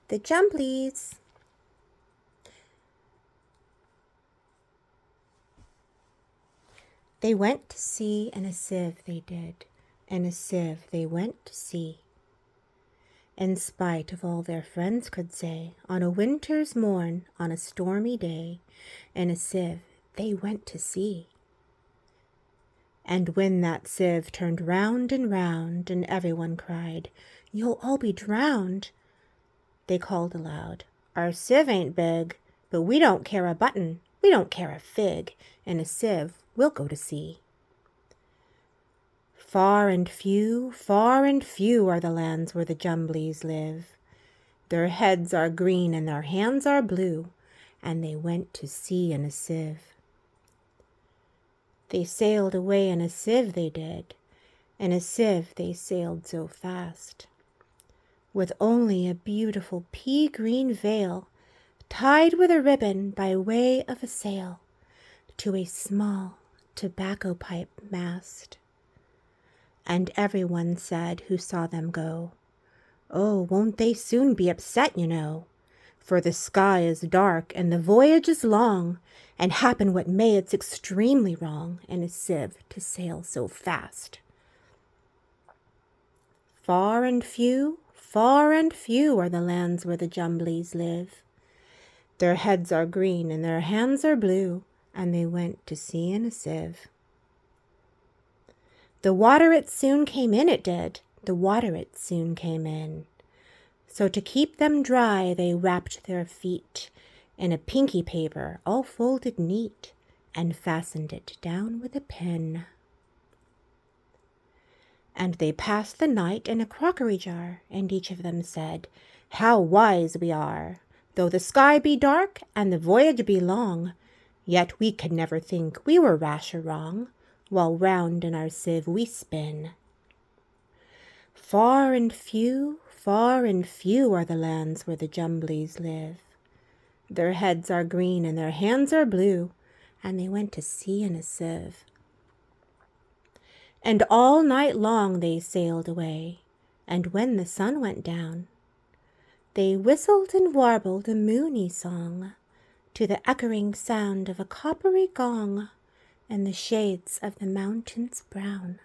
the Jumblies. They went to sea in a sieve, they did, in a sieve they went to sea. In spite of all their friends could say, on a winter's morn, on a stormy day, in a sieve they went to sea. And when that sieve turned round, and everyone cried, "You'll all be drowned," they called aloud, "Our sieve ain't big, but we don't care a button, we don't care a fig, in a sieve we'll go to sea." Far and few are the lands where the Jumblies live. Their heads are green and their hands are blue, and they went to sea in a sieve. They sailed away in a sieve, they did. In a sieve they sailed so fast, with only a beautiful pea-green veil tied with a ribbon by way of a sail to a small tobacco pipe mast. And everyone said who saw them go, "Oh, won't they soon be upset, you know? For the sky is dark and the voyage is long, and happen what may, it's extremely wrong in a sieve to sail so fast." Far and few are the lands where the Jumblies live. Their heads are green and their hands are blue, and they went to sea in a sieve. The water it soon came in, it did, the water it soon came in. So to keep them dry they wrapped their feet in a pinky paper all folded neat, and fastened it down with a pin. And they passed the night in a crockery jar, and each of them said, "How wise we are! Though the sky be dark and the voyage be long, yet we could never think we were rash or wrong, while round in our sieve we spin." Far and few are the lands where the Jumblies live. Their heads are green and their hands are blue, and they went to sea in a sieve. And all night long they sailed away, and when the sun went down, they whistled and warbled a moony song to the echoing sound of a coppery gong in the shades of the mountains brown.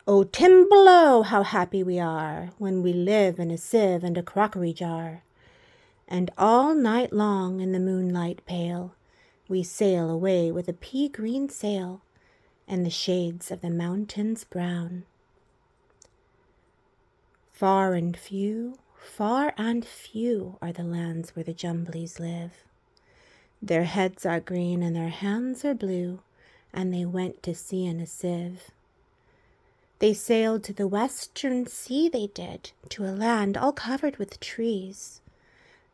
"O Timballo, how happy we are when we live in a sieve and a crockery jar, and all night long in the moonlight pale we sail away with a pea-green sail in the shades of the mountains brown." Far and few are the lands where the Jumblies live. Their heads are green and their hands are blue, and they went to sea in a sieve. They sailed to the western sea, they did, to a land all covered with trees,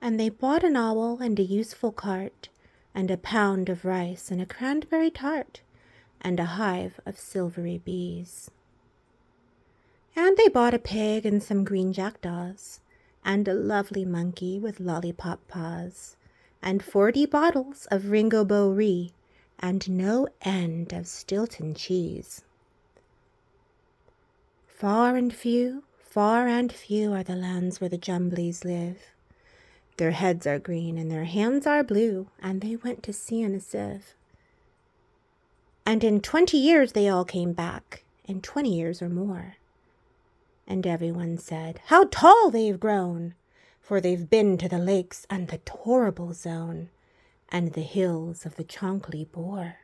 and they bought an owl and a useful cart, and a pound of rice and a cranberry tart, and a hive of silvery bees. And they bought a pig and some green jackdaws, and a lovely monkey with lollipop paws, and 40 bottles of Ringo Bow Ree, and no end of Stilton cheese. Far and few are the lands where the Jumblies live. Their heads are green and their hands are blue, and they went to sea in a sieve. And in 20 years they all came back, in 20 years or more. And everyone said, "How tall they've grown! For they've been to the lakes and the torrible zone, and the hills of the Chankly Bore.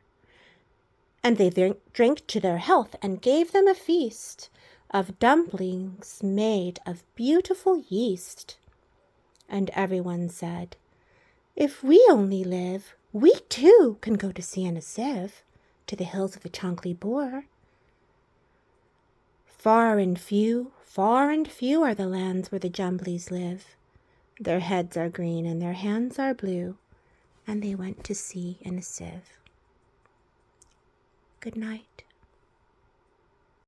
And they drank to their health and gave them a feast of dumplings made of beautiful yeast." And everyone said, "If we only live, we too can go to sea in a sieve, to the hills of the Chankly Bore." Far and few are the lands where the Jumblies live. Their heads are green and their hands are blue, and they went to sea in a sieve. Good night.